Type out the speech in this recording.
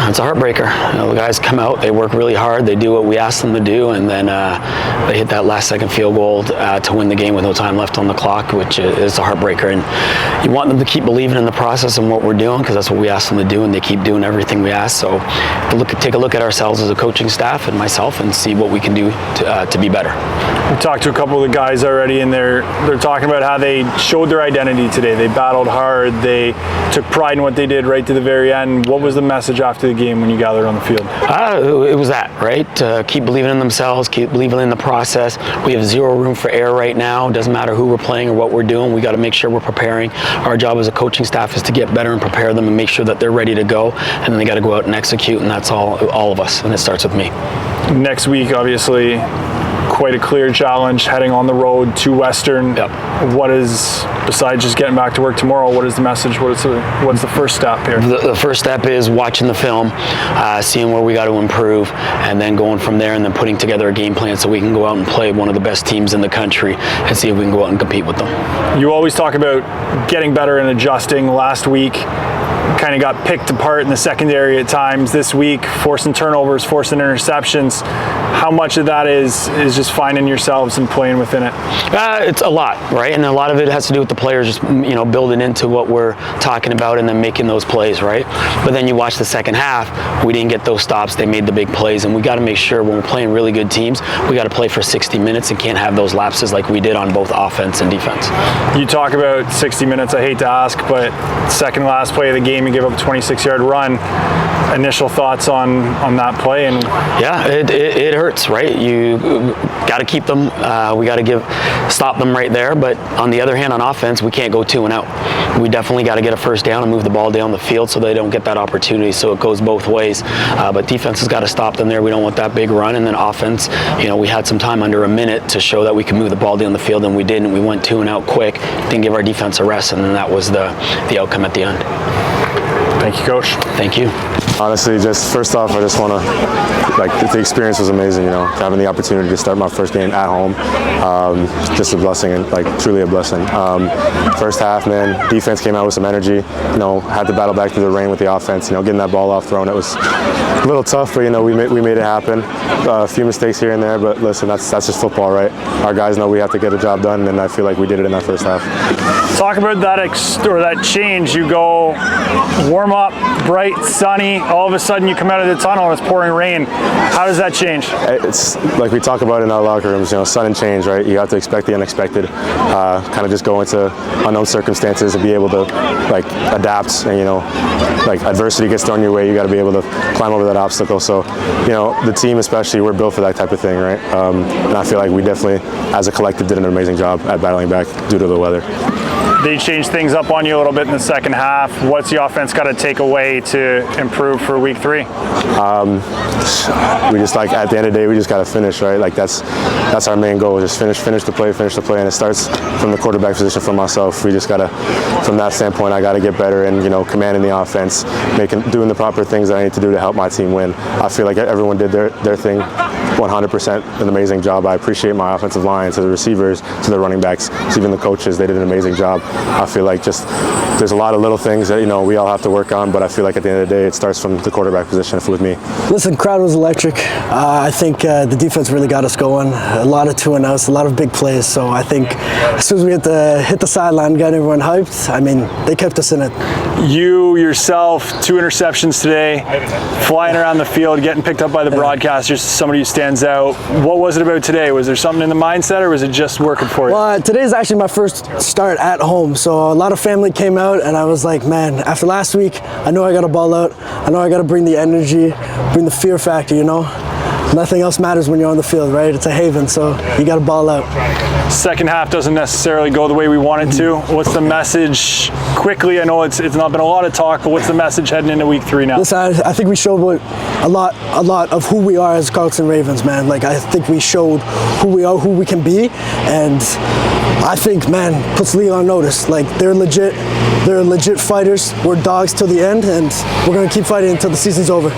It's a heartbreaker. The guys come out, they work really hard, they do what we ask them to do, and then they hit that last second field goal to win the game with no time left on the clock, which is a heartbreaker. And you want them to keep believing in the process and what we're doing, because that's what we ask them to do, and they keep doing everything we ask. So take a look at ourselves as a coaching staff and myself and see what we can do to be better. We talked to a couple of the guys already, and they're talking about how they showed their identity today. They battled hard, they took pride in what they did right to the very end. What was the message after the game when you gathered on the field? It was that, right? Keep believing in themselves, keep believing in the process. We have zero room for error right now. It doesn't matter who we're playing or what we're doing. We got to make sure we're preparing. Our job as a coaching staff is to get better and prepare them and make sure that they're ready to go. And then they got to go out and execute, and that's all of us. And it starts with me. Next week, obviously, quite a clear challenge heading on the road to Western. Yep. What is, besides just getting back to work tomorrow, what is the message? What's the first step here? The first step is watching the film, seeing where we got to improve, and then going from there and then putting together a game plan so we can go out and play one of the best teams in the country and see if we can go out and compete with them. You always talk about getting better and adjusting. Last week, kind of got picked apart in the secondary at times. This week, forcing turnovers, forcing interceptions. How much of that is just finding yourselves and playing within it? It's a lot, right? And a lot of it has to do with the players just, building into what we're talking about and then making those plays, right? But then you watch the second half, we didn't get those stops. They made the big plays, and we got to make sure when we're playing really good teams, we got to play for 60 minutes and can't have those lapses like we did on both offense and defense. You talk about 60 minutes, I hate to ask, but second last play of the game, you give up a 26-yard run. Initial thoughts on that play? And yeah, it hurts, right? You got to keep them. We got to stop them right there. But on the other hand, on offense, we can't go 2 and out. We definitely got to get a first down and move the ball down the field so they don't get that opportunity. So it goes both ways. But defense has got to stop them there. We don't want that big run. And then offense, we had some time under a minute to show that we can move the ball down the field, and we didn't. We went 2 and out quick. Didn't give our defense a rest, and then that was the outcome at the end. Thank you, Coach. Thank you. Honestly, just first off, I just want to, the experience was amazing, having the opportunity to start my first game at home, just a blessing, and truly a blessing. First half, man, defense came out with some energy, had to battle back through the rain with the offense, getting that ball off throwing. It was a little tough, but, we made it happen. A few mistakes here and there, but listen, that's just football, right? Our guys know we have to get a job done, and I feel like we did it in that first half. Talk about that change. You go warm up, bright, sunny, all of a sudden you come out of the tunnel and it's pouring rain. How does that change? It's like we talk about in our locker rooms, sudden change, right? You have to expect the unexpected, kind of just go into unknown circumstances and be able to adapt, and adversity gets thrown your way, you got to be able to climb over that obstacle. So the team especially, we're built for that type of thing, right? And I feel like we definitely as a collective did an amazing job at battling back due to the weather. They changed things up on you a little bit in the second half. What's the offense got to take away to improve for week 3? We just at the end of the day, we just got to finish, right? That's our main goal. Just finish the play, and it starts from the quarterback position for myself. We just got to, from that standpoint, I got to get better and commanding the offense, doing the proper things that I need to do to help my team win. I feel like everyone did their thing 100%, an amazing job. I appreciate my offensive line, to the receivers, to the running backs, to even the coaches. They did an amazing job. I feel like there's a lot of little things that we all have to work on, but I feel like at the end of the day, it starts from the quarterback position with me. Listen, crowd was electric. I think the defense really got us going. A lot of 2 and outs, a lot of big plays. So I think as soon as we hit the sideline, got everyone hyped. I mean, they kept us in it. You yourself, 2 interceptions today, flying around the field, getting picked up by the broadcasters. Somebody who stands out. What was it about today? Was there something in the mindset, or was it just working for you? Well, today's actually my first start at home, so a lot of family came out, and I was like, man, after last week, I know I got to ball out. I know I got to bring the energy, bring the fear factor, Nothing else matters when you're on the field, right? It's a haven, so you got to ball out. Second half doesn't necessarily go the way we want it to. What's the message quickly? I know it's not been a lot of talk, but what's the message heading into week 3 now? Listen, I think we showed a lot of who we are as Carleton Ravens, man. I think we showed who we are, who we can be, and I think, man, puts League on notice. They're legit fighters. We're dogs till the end, and we're going to keep fighting until the season's over.